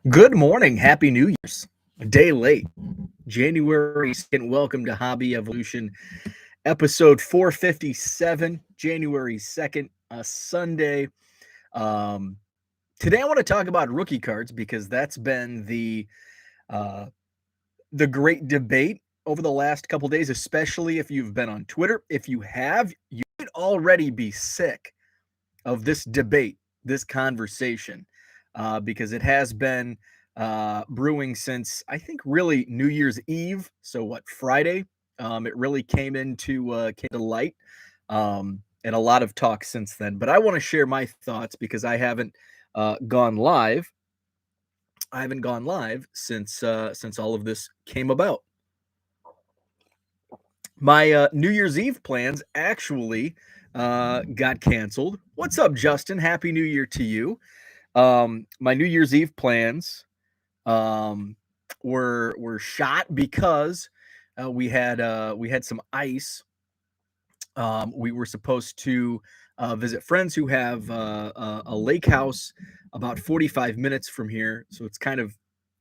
Good morning. Happy New Year's. A day late. January 2nd. Welcome to Hobby Evolution, episode 457, January 2nd, a Sunday. Um, Today I want to talk about rookie cards because that's been uh, the great debate over the last couple days, especially if you've been on Twitter. If you have, you might already be sick of this debate, this conversation, because it has been brewing since I think really New Year's Eve. So what, Friday? It really came to light, and a lot of talk since then. But I want to share my thoughts because gone live. I haven't gone live since all of this came about. My New Year's Eve plans actually got canceled. What's up, Justin? Happy New Year to you. My New Year's Eve plans um, were shot because we had some ice. We were supposed to visit friends who have a lake house about 45 minutes from here, so it's kind of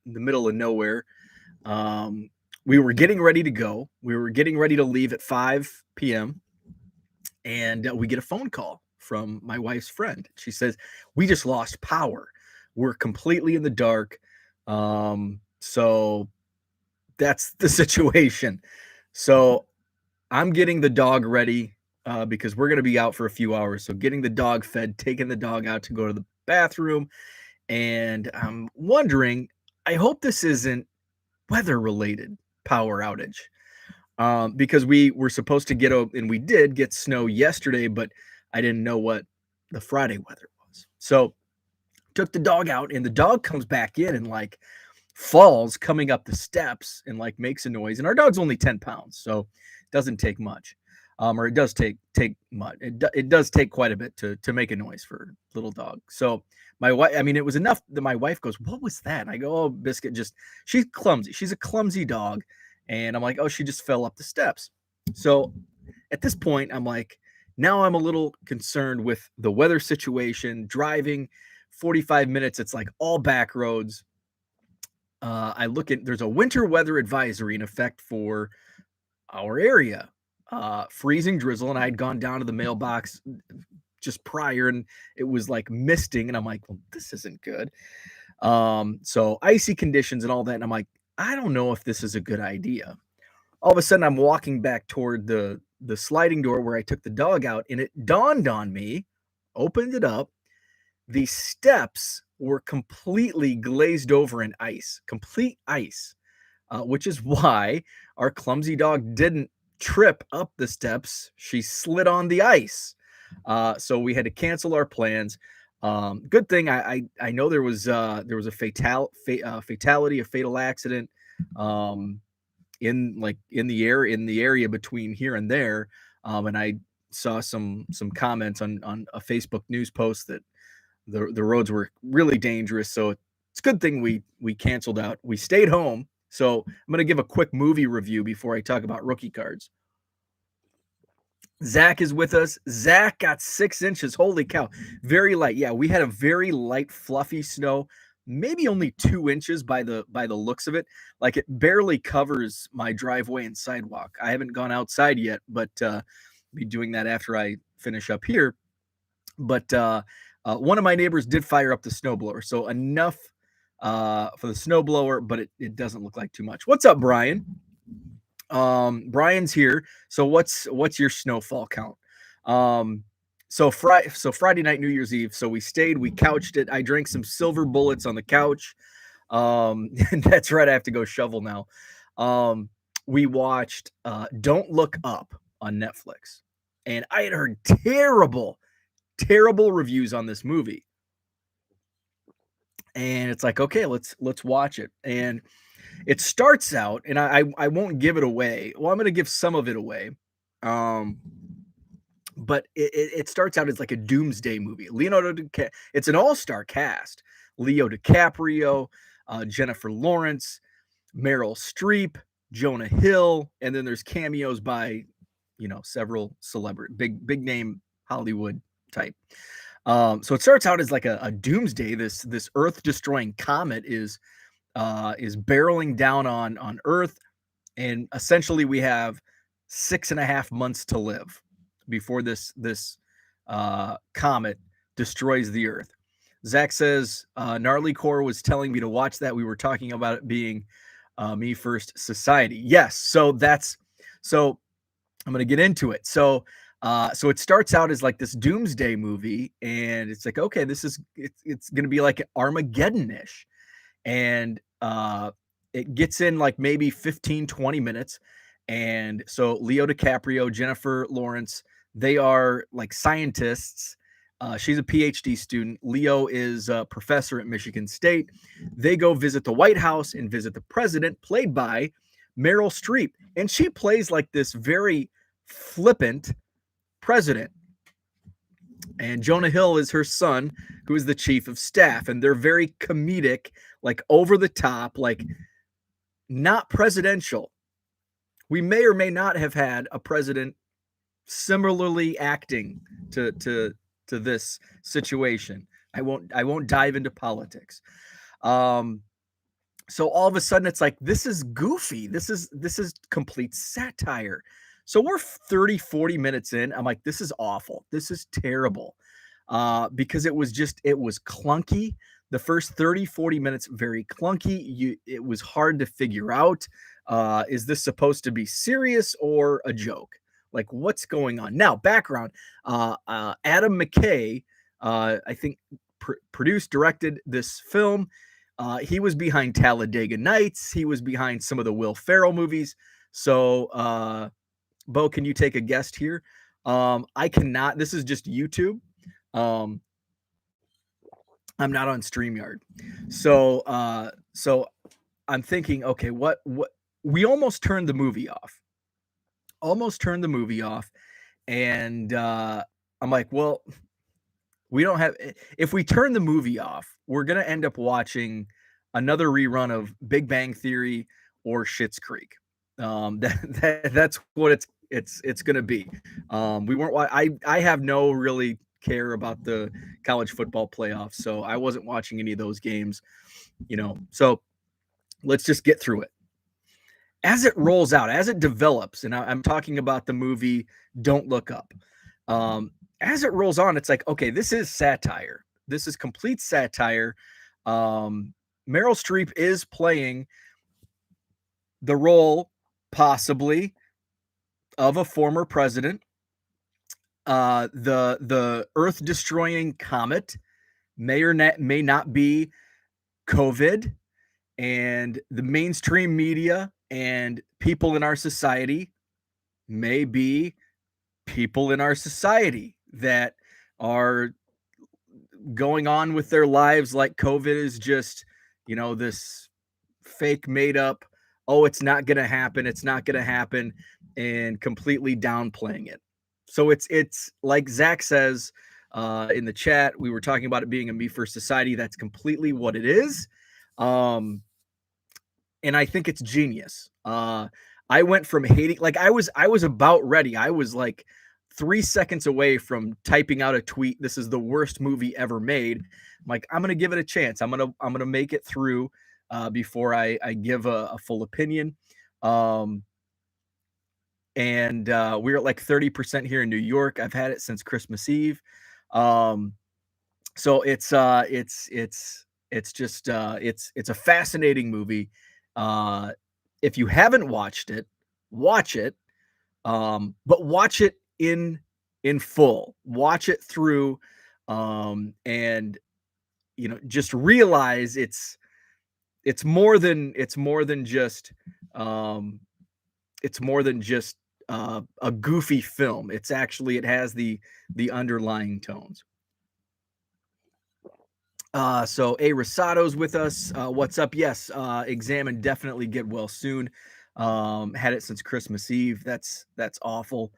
in the middle of nowhere. Um, we were getting ready to go. We were getting ready to leave at 5 p.m. and we get a phone call from my wife's friend. She says, "We just lost power. We're completely in the dark." So that's the situation. So I'm getting the dog ready because we're going to be out for a few hours. So getting the dog fed, taking the dog out to go to the bathroom. And I'm wondering, I hope this isn't weather related power outage, because we were supposed to and we did get snow yesterday, but I didn't know what the Friday weather was. So took the dog out, and the dog comes back in and like falls coming up the steps and like makes a noise. And our dog's only 10 pounds, so it doesn't take much. Or it does take much. It does take quite a bit to make a noise for a little dog. So my wife, I mean, it was enough that my wife goes, "What was that?" And I go, "Oh, Biscuit, just she's clumsy. She's a clumsy dog." And I'm like, "Oh, she just fell up the steps." So at this point, I'm like, now I'm a little concerned with the weather situation, driving 45 minutes. It's like all back roads. I look at there's a winter weather advisory in effect for our area. Freezing drizzle, and I had gone down to the mailbox just prior, and it was like misting, and I'm like, well, this isn't good. So icy conditions and all that, and I'm like, I don't know if this is a good idea. All of a sudden, I'm walking back toward the sliding door where I took the dog out, and it dawned on me, opened it up, the steps were completely glazed over in ice, complete ice, which is why our clumsy dog didn't trip up the steps. She slid on the ice. So we had to cancel our plans. Good thing I know there was a fatality, a fatal accident, um, in the area between here and there, and I saw some comments on a Facebook news post that the roads were really dangerous. So it's a good thing we canceled out. We stayed home. So I'm gonna give a quick movie review before I talk about rookie cards. Zach is with us. Zach got 6 inches. Holy cow. Very light. Yeah, we had a very light, fluffy snow, maybe only 2 inches by the looks of it. Like it barely covers my driveway and sidewalk. I haven't gone outside yet, but be doing that after I finish up here. But one of my neighbors did fire up the snowblower, so enough for the snowblower, but it doesn't look like too much. What's up, Brian? Brian's here. So what's your snowfall count? Um, Friday night, New Year's Eve. So we stayed, we couched it. I drank some silver bullets on the couch. And that's right. I have to go shovel now. We watched Don't Look Up on Netflix, and I had heard terrible reviews on this movie. And it's like, okay, let's watch it. And it starts out, and I won't give it away. Well, I'm going to give some of it away. Um, but it starts out as like a doomsday movie. It's an all-star cast. Leo DiCaprio, Jennifer Lawrence, Meryl Streep, Jonah Hill, and then there's cameos by, several celebrity, big name Hollywood type. So it starts out as like a doomsday. This Earth destroying comet is barreling down on Earth, and essentially we have 6.5 months to live before this comet destroys the Earth. Zach says Gnarly Core was telling me to watch that. We were talking about it being Me First Society. Yes, so I'm gonna get into it. So it starts out as like this doomsday movie, and it's like, okay, it's gonna be like Armageddon-ish, and it gets in like maybe 15, 20 minutes. And so Leo DiCaprio, Jennifer Lawrence, they are like scientists. She's a PhD student. Leo is a professor at Michigan State. They go visit the White House and visit the president, played by Meryl Streep. And she plays like this very flippant president. And Jonah Hill is her son, who is the chief of staff. And they're very comedic, like over the top, like not presidential. We may or may not have had a president similarly acting to this situation. I won't dive into politics. Um, so all of a sudden it's like, this is goofy. This is complete satire. So we're 30, 40 minutes in. I'm like, this is awful. This is terrible. Because it was clunky. The first 30, 40 minutes, very clunky. It was hard to figure out. Is this supposed to be serious or a joke? Like, what's going on? Now, background, Adam McKay, I think produced, directed this film. He was behind Talladega Nights. He was behind some of the Will Ferrell movies. So, Bo, can you take a guess here? I cannot. This is just YouTube. Um, I'm not on StreamYard. So I'm thinking, okay, what we almost turned the movie off. Almost turned the movie off. And I'm like, well, we don't have if we turn the movie off, we're gonna end up watching another rerun of Big Bang Theory or Schitt's Creek. That's what it's gonna be. We weren't. I have no really care about the college football playoffs, so I wasn't watching any of those games. So let's just get through it. As it rolls out, as it develops, and I'm talking about the movie Don't Look Up. As it rolls on, it's like, okay, this is satire. This is complete satire. Meryl Streep is playing the role, possibly, of a former president. The Earth destroying comet may not be COVID, and the mainstream media and people in our society may be people in our society that are going on with their lives like COVID is just, this fake made up, oh, it's not going to happen. It's not going to happen, and completely downplaying it. So it's like Zach says in the chat, we were talking about it being a Me First Society. That's completely what it is. And I think it's genius. I went from hating, like I was about ready. I was like 3 seconds away from typing out a tweet. This is the worst movie ever made. I'm like, I'm gonna give it a chance. I'm gonna make it through before I give a full opinion. And we're at like 30% here in New York. I've had it since Christmas Eve. So it's just it's a fascinating movie. If you haven't watched it, watch it. But watch it in full. Watch it through, and just realize it's more than just a goofy film. It has the underlying tones. So A Rosato's with us. What's up? Yes, examine, definitely get well soon. Had it since Christmas Eve. That's awful.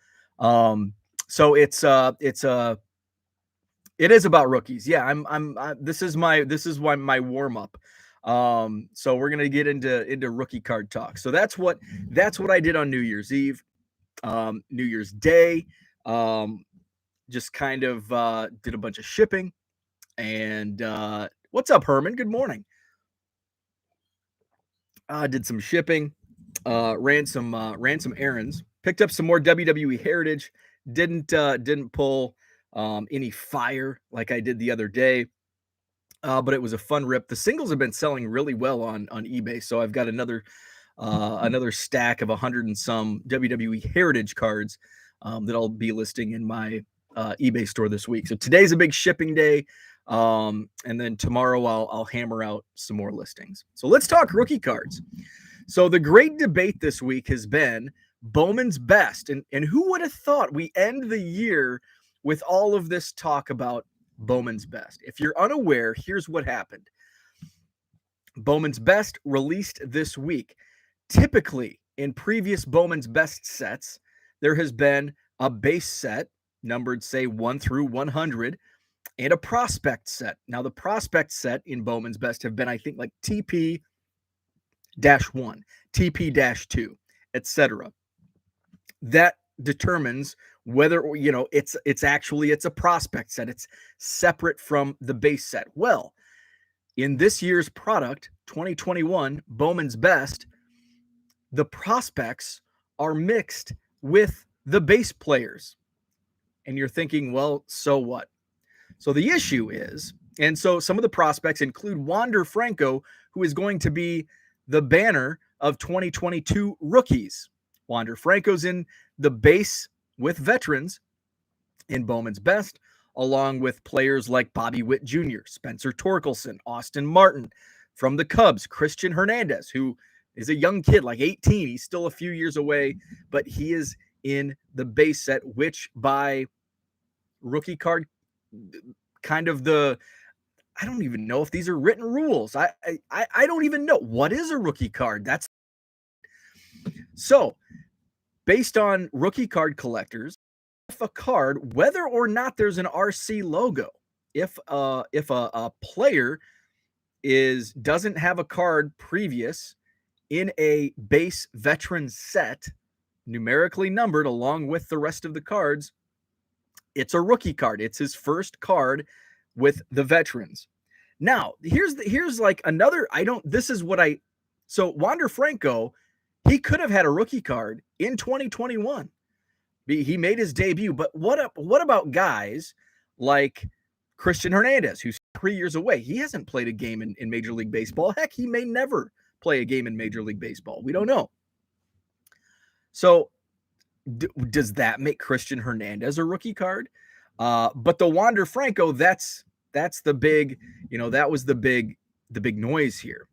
So it is about rookies. Yeah, this is my warm up. So we're gonna get into rookie card talk. So that's what I did on New Year's Eve. New Year's Day. just kind of did a bunch of shipping. And what's up, Herman? Good morning. Did some shipping, ran some errands, picked up some more WWE Heritage. Didn't pull any fire like I did the other day. But it was a fun rip. The singles have been selling really well on eBay, so I've got another stack of 100 and some WWE Heritage cards that I'll be listing in my eBay store this week. So today's a big shipping day, and then tomorrow I'll hammer out some more listings. So let's talk rookie cards. So the great debate this week has been Bowman's best, and who would have thought we end the year with all of this talk about Bowman's best? If you're unaware, here's what happened. Bowman's best released this week. Typically, in previous Bowman's best sets, there has been a base set numbered, say, 1 through 100, and a prospect set. Now, the prospect set in Bowman's best have been, I think, like TP-1, TP-2, etc. That determines whether, it's a prospect set. It's separate from the base set. Well, in this year's product, 2021 Bowman's best, the prospects are mixed with the base players. And you're thinking, well, so what? So the issue is, and so some of the prospects include Wander Franco, who is going to be the banner of 2022 rookies. Wander Franco's in the base with veterans in Bowman's best, along with players like Bobby Witt Jr., Spencer Torkelson, Austin Martin from the Cubs, Christian Hernandez, who is a young kid, like 18. He's still a few years away, but he is in the base set, which by rookie card, kind of I don't even know if these are written rules. I don't even know what is a rookie card. That's so based on rookie card collectors, if a card, whether or not there's an RC logo, if a player doesn't have a card previous in a base veteran set, numerically numbered along with the rest of the cards, it's a rookie card. It's his first card with the veterans. Now, here's like another, so Wander Franco, he could have had a rookie card in 2021. He made his debut, but what about guys like Christian Hernandez, who's 3 years away? He hasn't played a game in Major League Baseball. Heck, he may never play a game in Major League Baseball. We don't know. So does that make Christian Hernandez a rookie card? But the Wander Franco, that's the big, that was the big noise here.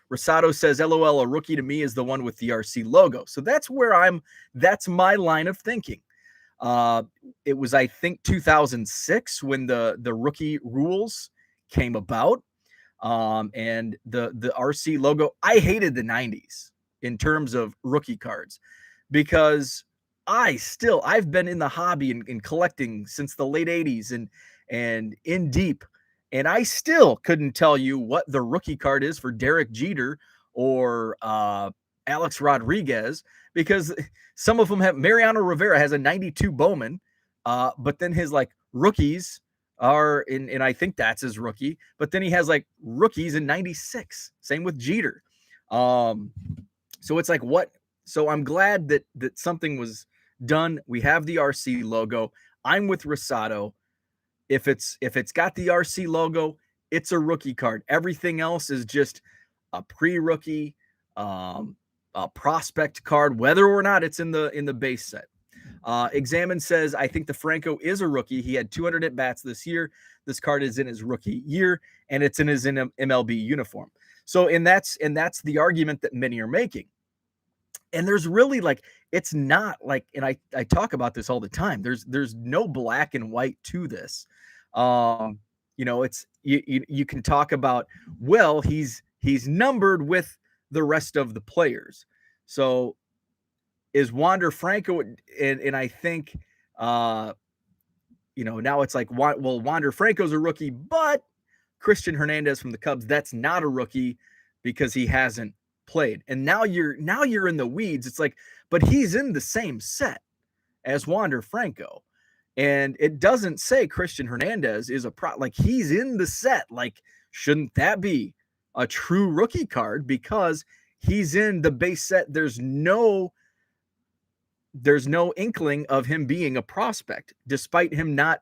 Rosado says, LOL, a rookie to me is the one with the RC logo. So that's my line of thinking. It was, I think, 2006 when the rookie rules came about. And the RC logo, I hated the 90s in terms of rookie cards, because I've been in the hobby and collecting since the late 80s and in deep, and I still couldn't tell you what the rookie card is for Derek Jeter or Alex Rodriguez, because some of them have, Mariano Rivera has a 92 Bowman, but then his like rookies are and I think that's his rookie, but then he has like rookies in 96. Same with Jeter. So it's like, what? So I'm glad that something was done. We have the RC logo. I'm with Rosado. If it's got the RC logo, it's a rookie card. Everything else is just a pre-rookie, a prospect card, whether or not it's in the base set. Examine says, I think the Franco is a rookie. He had 200 at bats this year. This card is in his rookie year, and it's in his MLB uniform. So, and that's the argument that many are making. And there's really like, it's not like, and I talk about this all the time. There's no black and white to this. It's you can talk about, well, he's numbered with the rest of the players. So is Wander Franco, and I think now it's like, well, Wander Franco's a rookie, but Christian Hernandez from the Cubs, that's not a rookie because he hasn't played. And now you're in the weeds. It's like, but he's in the same set as Wander Franco. And it doesn't say Christian Hernandez is like he's in the set. Like, shouldn't that be a true rookie card because he's in the base set? There's no inkling of him being a prospect, despite him not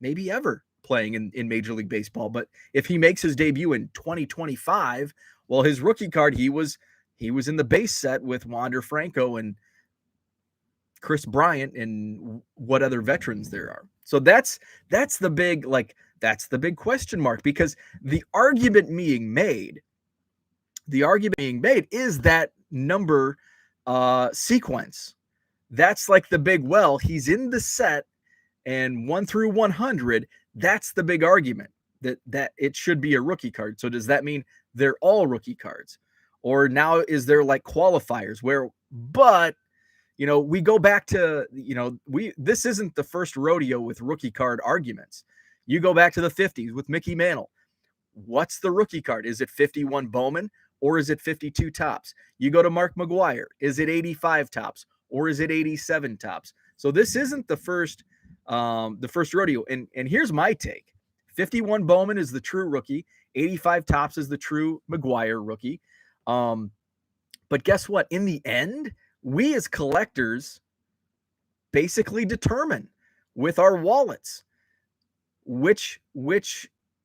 maybe ever playing in Major League Baseball. But if he makes his debut in 2025, well, his rookie card, he was in the base set with Wander Franco and Chris Bryant and what other veterans there are. So that's the big question mark, because the argument being made is that number sequence. That's like the big, well, he's in the set and 1 through 100, that's the big argument, that it should be a rookie card. So does that mean they're all rookie cards? Or now is there like qualifiers where, but we go back to, this isn't the first rodeo with rookie card arguments. You go back to the 50s with Mickey Mantle. What's the rookie card? Is it 51 Bowman or is it 52 Topps? You go to Mark McGwire. Is it 85 Topps or is it 87 Topps? So this isn't the first rodeo. And here's my take. 51 Bowman is the true rookie. 85 Topps is the true McGwire rookie. But guess what? In the end, we as collectors basically determine with our wallets which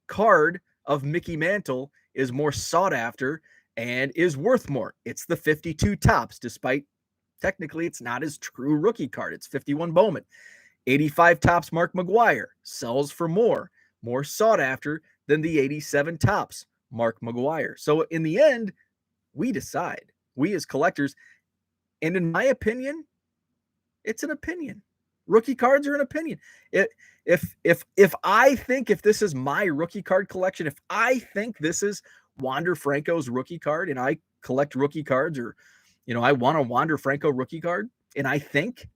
card of Mickey Mantle is more sought after and is worth more. It's the 52 Topps, despite technically it's not his true rookie card. It's 51 Bowman. 85 Topps Mark McGwire sells for more sought after than the 87 Topps Mark McGwire. So in the end, we decide, we as collectors. And in my opinion, it's an opinion. Rookie cards are an opinion. If I think, if this is my rookie card collection, if I think this is Wander Franco's rookie card and I collect rookie cards, or, I want a Wander Franco rookie card and I think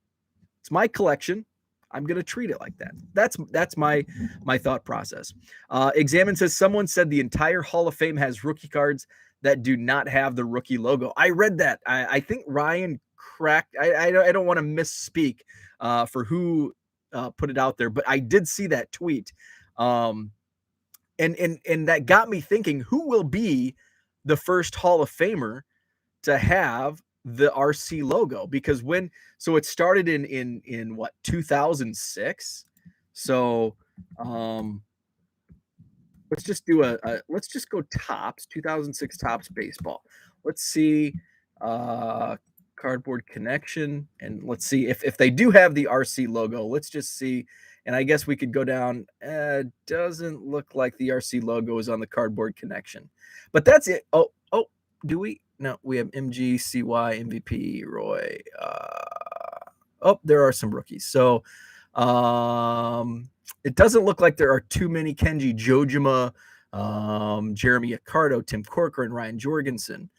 it's my collection, I'm going to treat it like that. That's my thought process. Examine says, someone said the entire Hall of Fame has rookie cards that do not have the rookie logo. I read that. I think Ryan cracked. I don't want to misspeak for who put it out there, but I did see that tweet. And that got me thinking, who will be the first Hall of Famer to have the RC logo? Because it started in what, 2006. So let's just do let's just go Topps, 2006 Topps baseball. Let's see, Cardboard Connection, and let's see if they do have the RC logo. Let's just see, and I guess we could go down. Doesn't look like the RC logo is on the Cardboard Connection, but that's it. Oh, do we? No, we have MG, CY, MVP, Roy. There are some rookies. So, it doesn't look like there are too many. Kenji Jojima, Jeremy Accardo, Tim Corcoran, Ryan Jorgensen,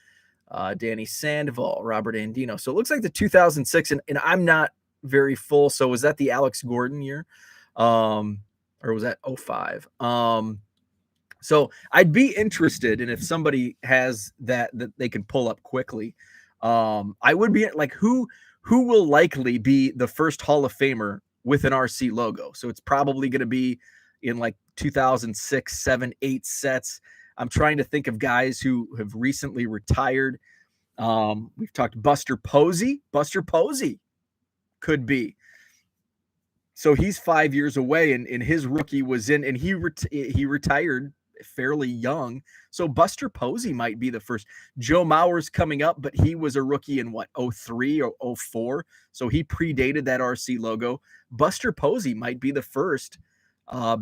Danny Sandoval, Robert Andino. So it looks like the 2006, and I'm not very full. So was that the Alex Gordon year? Or was that 05? So I'd be interested, and if somebody has that they can pull up quickly, I would be like, who will likely be the first Hall of Famer with an RC logo? So it's probably going to be in like 2006, 7, 8 sets. I'm trying to think of guys who have recently retired. We've talked Buster Posey. Buster Posey could be. So he's 5 years away, and his rookie was in, and he retired fairly young. So Buster Posey might be the first. Joe Mauer's coming up, but he was a rookie in what, 03 or 04. So he predated that RC logo. Buster Posey might be the first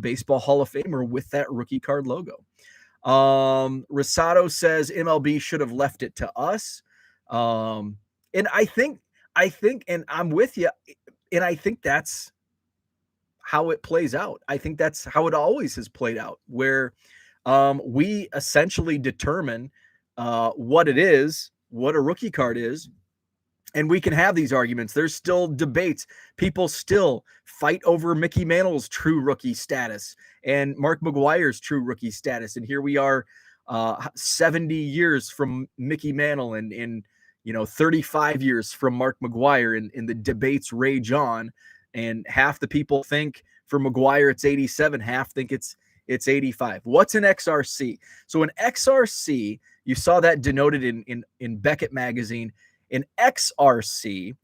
baseball Hall of Famer with that rookie card logo. Rosado says MLB should have left it to us. And I think, and I'm with you, and I think that's how it plays out. I think that's how it always has played out, where we essentially determine what it is, what a rookie card is, and we can have these arguments. There's still debates. People still fight over Mickey Mantle's true rookie status and Mark McGwire's true rookie status. And here we are 70 years from Mickey Mantle and 35 years from Mark McGwire, and the debates rage on. and half the people think for McGuire it's 87, half think it's 85. What's an XRC? So an XRC, you saw that denoted in Beckett magazine. An XRC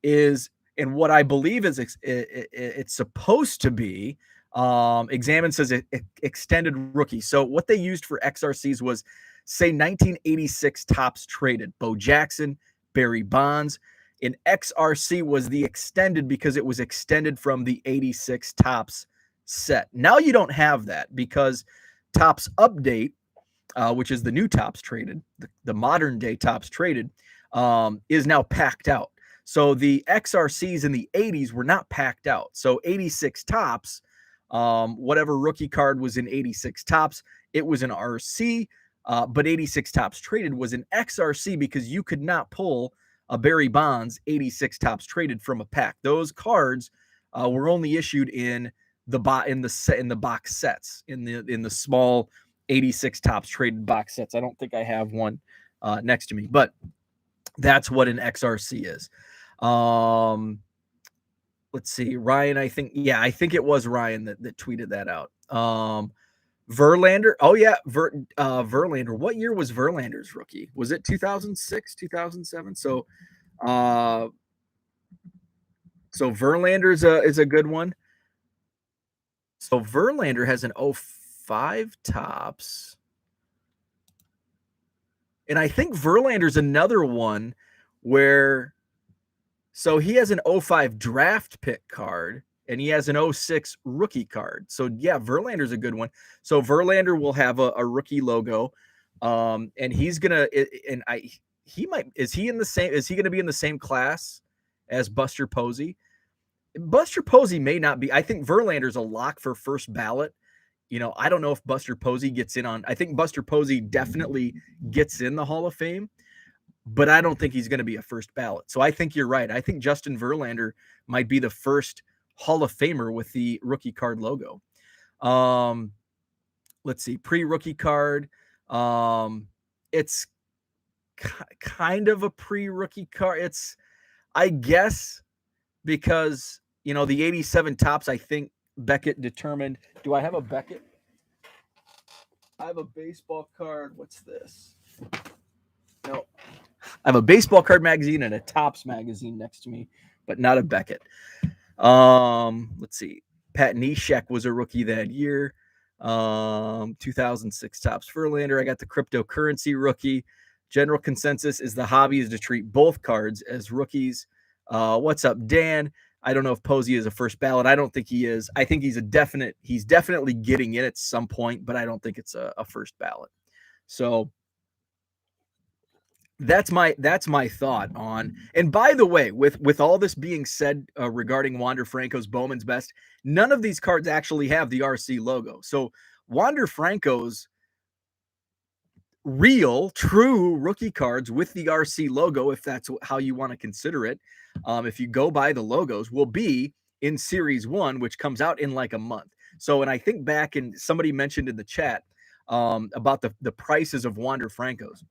is, and what I believe is it's supposed to be, Examine says extended rookie. So what they used for XRCs was, say, 1986 tops traded. Bo Jackson, Barry Bonds. An XRC was the extended because it was extended from the 86 tops set. Now you don't have that because Tops Update, which is the new tops traded, the modern day tops traded, is now packed out. So the XRCs in the 80s were not packed out. So 86 tops, whatever rookie card was in 86 tops, it was an RC, but 86 tops traded was an XRC because you could not pull a Barry Bonds 86 tops traded from a pack. Those cards were only issued in the box sets, in the small 86 tops traded box sets. I don't think I have one next to me, but that's what an XRC is. Let's see, Ryan, I think it was Ryan that tweeted that out. Verlander. Oh yeah, Verlander. What year was Verlander's rookie? Was it 2006, 2007? So Verlander is a good one. So Verlander has an 05 tops. And I think Verlander's another one where, so he has an 05 draft pick card and he has an 06 rookie card. So yeah, Verlander's a good one. So Verlander will have a rookie logo. And he's gonna, and is he going to be in the same class as Buster Posey? Buster Posey may not be. I think Verlander's a lock for first ballot. I don't know if Buster Posey gets in on. I think Buster Posey definitely gets in the Hall of Fame, but I don't think he's going to be a first ballot. So I think you're right. I think Justin Verlander might be the first Hall of Famer with the rookie card logo. Let's see, pre-rookie card. It's kind of a pre-rookie card. It's, I guess, because the 87 tops, I think Beckett determined. Do I have a Beckett? I have a baseball card. What's this? No. I have a baseball card magazine and a Topps magazine next to me, but not a Beckett. Let's see. Pat Neshek was a rookie that year. 2006 Topps Verlander. I got the cryptocurrency rookie. General consensus is the hobby is to treat both cards as rookies. What's up, Dan? I don't know if Posey is a first ballot. I don't think he is. I think he's definitely getting in at some point, but I don't think it's a first ballot. So that's my thought on. And by the way, with all this being said regarding Wander Franco's Bowman's Best, none of these cards actually have the RC logo. So Wander Franco's real, true rookie cards with the RC logo, if that's how you want to consider it, if you go by the logos, will be in Series 1, which comes out in like a month. So, and I think back in, somebody mentioned in the chat about the prices of Wander Franco's.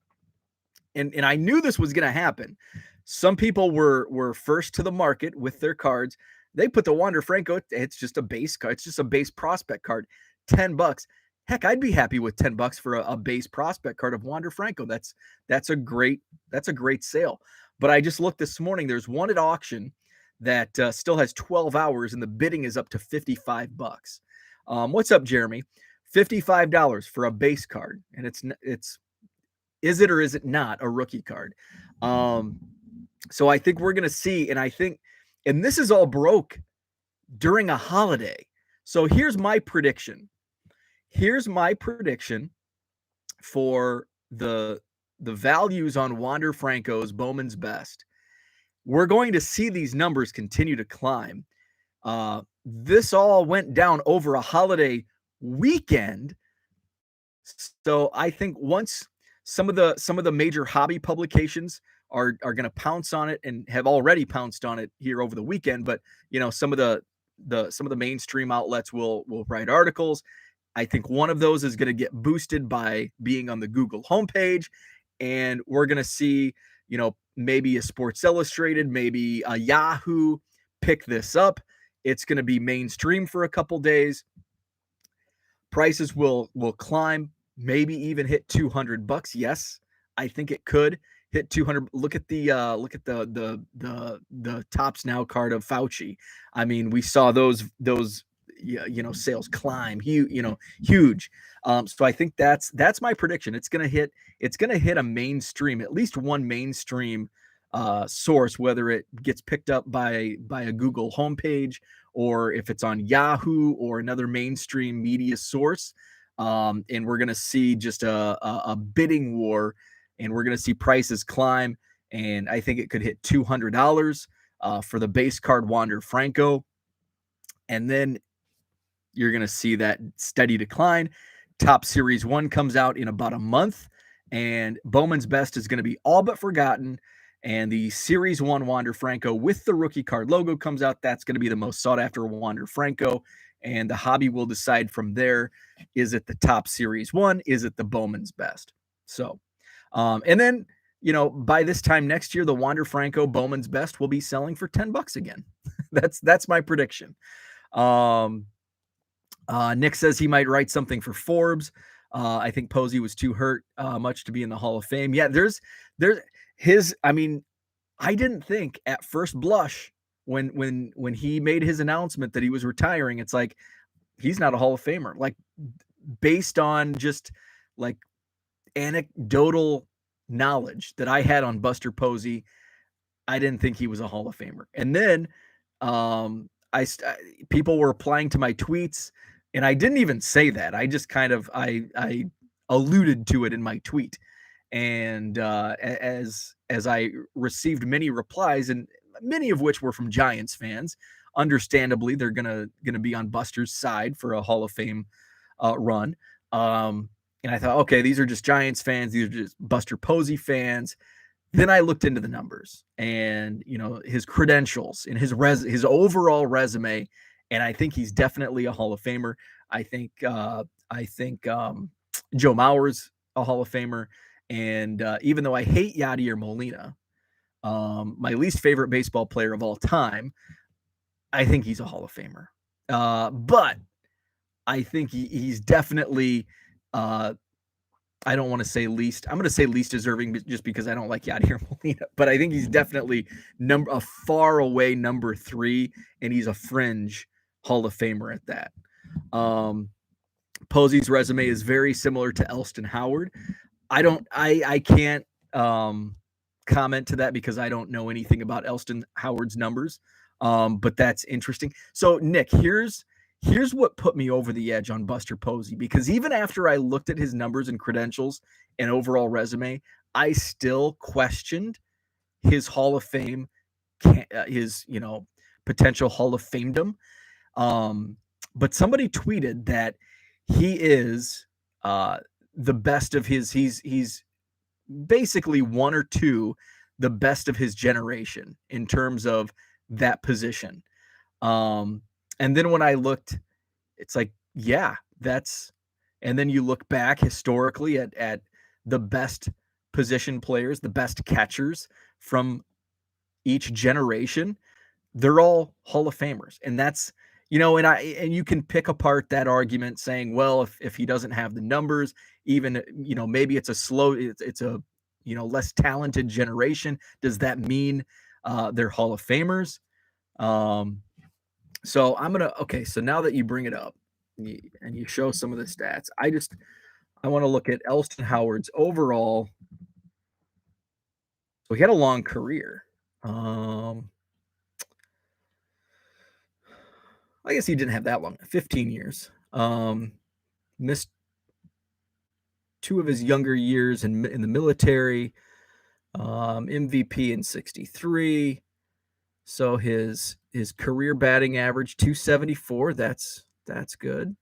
And I knew this was going to happen. Some people were first to the market with their cards. They put the Wander Franco, it's just a base card. It's just a base prospect card, $10. Heck, I'd be happy with $10 for a base prospect card of Wander Franco. That's a great sale. But I just looked this morning. There's one at auction that still has 12 hours, and the bidding is up to $55. What's up, Jeremy? $55 for a base card, and it's is it or is it not a rookie card? So I think we're gonna see, and this is all broke during a holiday. So here's my prediction. Here's my prediction for the values on Wander Franco's Bowman's Best. We're going to see these numbers continue to climb. This all went down over a holiday weekend. So I think once some of the major hobby publications are going to pounce on it and have already pounced on it here over the weekend, but some of the mainstream outlets will write articles. I think one of those is going to get boosted by being on the Google homepage, and we're going to see, maybe a Sports Illustrated, maybe a Yahoo pick this up, It's going to be mainstream for a couple days. Prices will climb, maybe even hit $200. Yes, I think it could hit 200. Look at the Tops Now card of Fauci. I mean, we saw those sales climb huge. So I think that's my prediction. It's gonna hit a mainstream, at least one mainstream source, whether it gets picked up by a Google homepage or if it's on Yahoo or another mainstream media source. And we're going to see just a bidding war, and we're going to see prices climb. And I think it could hit $200 for the base card Wander Franco. And then you're going to see that steady decline. Top Series 1 comes out in about a month, and Bowman's Best is going to be all but forgotten. And the Series 1 Wander Franco with the rookie card logo comes out. That's going to be the most sought after Wander Franco. And the hobby will decide from there. Is it the Top Series 1? Is it the Bowman's Best? So, and then, by this time next year, the Wander Franco Bowman's Best will be selling for $10 again. That's my prediction. Nick says he might write something for Forbes. I think Posey was too hurt much to be in the Hall of Fame. Yeah, there's I mean, I didn't think at first blush when he made his announcement that he was retiring, it's like, he's not a Hall of Famer. Like, based on just like anecdotal knowledge that I had on Buster Posey, I didn't think he was a Hall of Famer. And then people were replying to my tweets, and I didn't even say that. I just kind of I alluded to it in my tweet. And as I received many replies, and many of which were from Giants fans, understandably, they're gonna be on Buster's side for a Hall of Fame run. And I thought, okay, these are just Giants fans. These are just Buster Posey fans. Then I looked into the numbers and his credentials and his overall resume, and I think he's definitely a Hall of Famer. I think Joe Mauer's a Hall of Famer. And even though I hate Yadier Molina, my least favorite baseball player of all time, I think he's a Hall of Famer. But I think he's definitely, I don't want to say least. I'm going to say least deserving just because I don't like Yadier Molina. But I think he's definitely a far away number 3, and he's a fringe Hall of Famer at that. Posey's resume is very similar to Elston Howard. I can't comment to that because I don't know anything about Elston Howard's numbers. But that's interesting. So Nick, here's what put me over the edge on Buster Posey, because even after I looked at his numbers and credentials and overall resume, I still questioned his Hall of Fame, his potential Hall of Famedom. But somebody tweeted that he is the best of his. He's basically one or two the best of his generation in terms of that position. And then when I looked, it's like, yeah, that's, and then you look back historically at the best position players, the best catchers from each generation, they're all Hall of Famers. And that's, and you can pick apart that argument saying, well, if he doesn't have the numbers, even, maybe it's a less talented generation. Does that mean they're Hall of Famers? So so now that you bring it up and you show some of the stats, I want to look at Elston Howard's overall. So he had a long career. I guess he didn't have that long, 15 years. Missed 2 of his younger years in the military. MVP in 63. So his career batting average 274. That's good.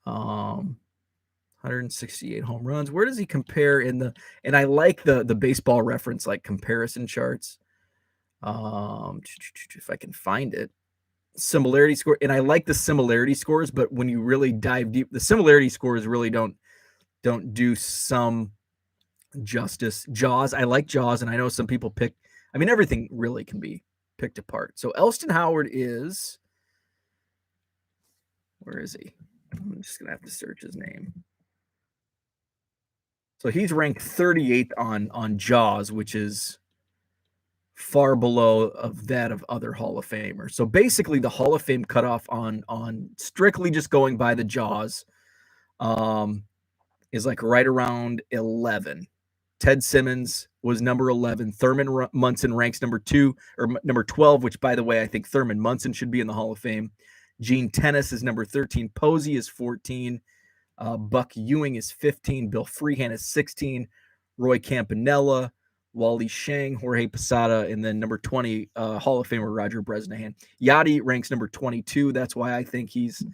168 home runs. Where does he compare and I like the baseball reference, like comparison charts. If I can find it. Similarity score, and I like the similarity scores, but when you really dive deep, the similarity scores really don't do some justice. Jaws, I like Jaws, and I know some people everything really can be picked apart. So Elston Howard is Where is he? I'm just going to have to search his name. So he's ranked 38th on Jaws, which is far below of that of other Hall of Famers. So basically the Hall of Fame cutoff on strictly just going by the Jaws is like right around 11. Ted Simmons was number 11. Thurman Munson ranks number 2 or number 12, which by the way, I think Thurman Munson should be in the Hall of Fame. Gene Tennis is number 13. Posey is 14. Buck Ewing is 15. Bill Freehan is 16. Roy Campanella, Wally Shang, Jorge Posada, and then number 20, Hall of Famer Roger Bresnahan. Yachty ranks number 22. That's why I think he's,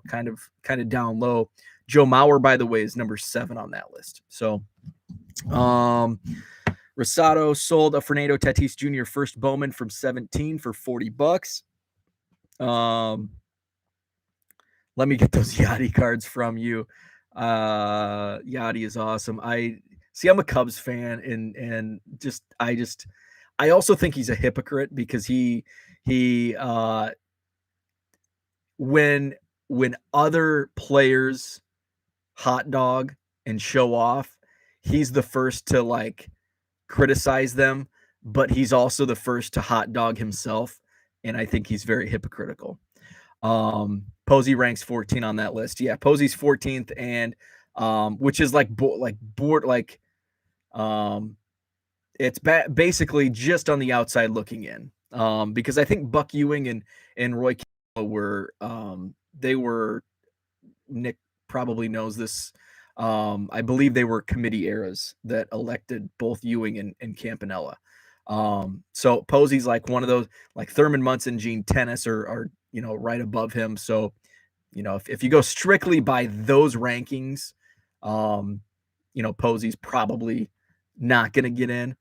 kind of down low. Joe Mauer, by the way, is number 7 on that list. So, Rosado sold a Fernando Tatis Jr. first Bowman from 17 for $40. Let me get those Yachty cards from you. Yachty is awesome. I'm a Cubs fan, and I also think he's a hypocrite because when other players hot dog and show off, he's the first to like criticize them, but he's also the first to hot dog himself, and I think he's very hypocritical. Posey ranks 14 on that list. Yeah, Posey's 14th, and which is it's basically just on the outside looking in, because I think Buck Ewing and Roy were Nick probably knows this. I believe they were committee eras that elected both Ewing and Campanella. So Posey's like one of those, like Thurman Munson, Gene Tennis are right above him. So, if you go strictly by those rankings, Posey's probably not going to get in.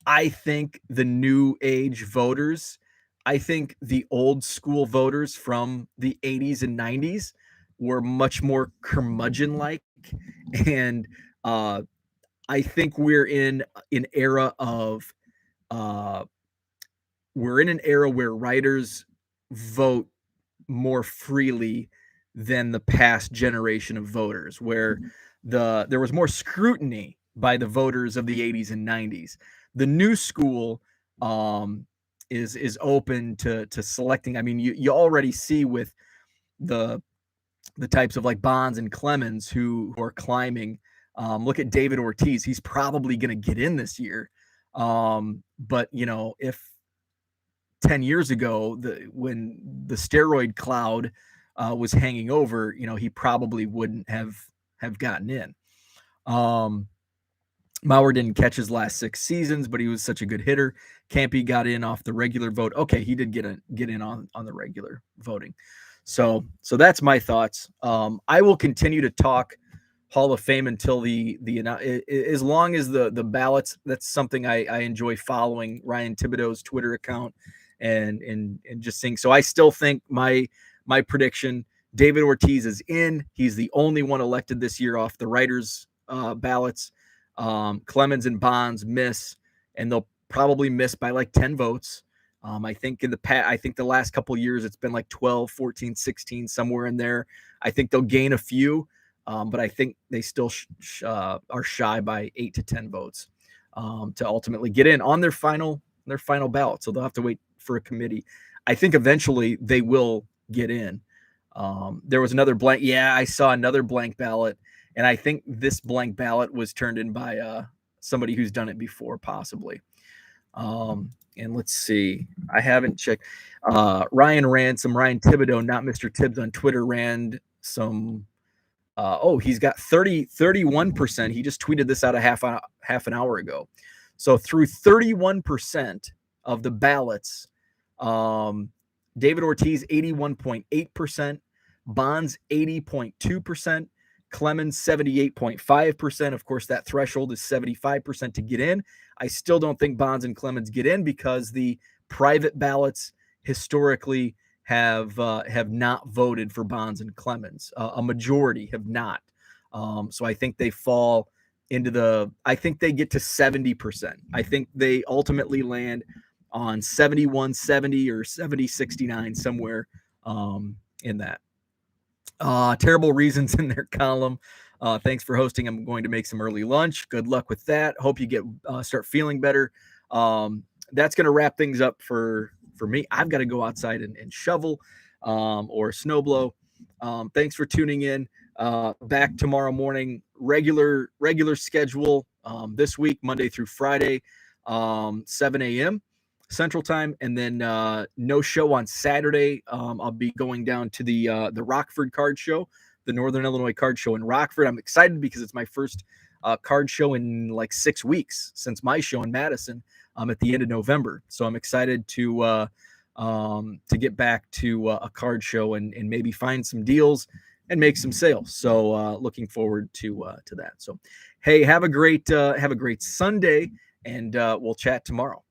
I think the new age voters, I think the old school voters from the 80s and 90s were much more curmudgeon-like. And I think we're in an era where writers vote more freely than the past generation of voters, where there was more scrutiny by the voters of the 80s and 90s. The new school is open to selecting. I mean, you already see with the types of like Bonds and Clemens who are climbing. Look at David Ortiz. He's probably going to get in this year. But if 10 years ago, when the steroid cloud was hanging over, he probably wouldn't have gotten in. Mauer didn't catch his last 6 seasons, but he was such a good hitter. Campy got in off the regular vote. Okay, he did get in on the regular voting. So that's my thoughts. I will continue to talk Hall of Fame until as long as the ballots. That's something I enjoy following Ryan Thibodeau's Twitter account and just seeing. So I still think my prediction, David Ortiz is in. He's the only one elected this year off the writers' ballots. Clemens and Bonds miss, and they'll probably miss by like 10 votes. I think the last couple of years it's been like 12, 14, 16, somewhere in there. I think they'll gain a few, but I think they still are shy by 8 to 10 votes to ultimately get in on their final ballot. So they'll have to wait for a committee. I think eventually they will get in. There was another blank. Yeah, I saw another blank ballot, and I think this blank ballot was turned in by somebody who's done it before, possibly. And let's see. I haven't checked. Ryan Thibodeau, not Mr. Tibbs on Twitter, ran some. He's got 31%. He just tweeted this out a half an hour ago. So through 31% of the ballots, David Ortiz 81.8%, Bonds 80.2%, Clemens 78.5%. Of course, that threshold is 75% to get in. I still don't think Bonds and Clemens get in because the private ballots historically have not voted for Bonds and Clemens. A majority have not. So I think they fall into I think they get to 70%. I think they ultimately land on 71-70 or 70-69, somewhere in that. Terrible reasons in their column. Thanks for hosting. I'm going to make some early lunch. Good luck with that. Hope you get start feeling better. That's going to wrap things up for me. I've got to go outside and shovel or snowblow. Thanks for tuning in. Back tomorrow morning, regular schedule this week, Monday through Friday, 7 a.m. Central Time, and then no show on Saturday. I'll be going down to the Rockford Card Show, the Northern Illinois Card Show in Rockford. I'm excited because it's my first card show in like 6 weeks since my show in Madison at the end of November. So I'm excited to get back to a card show and maybe find some deals and make some sales. So looking forward to that. So hey, have a great Sunday, and we'll chat tomorrow.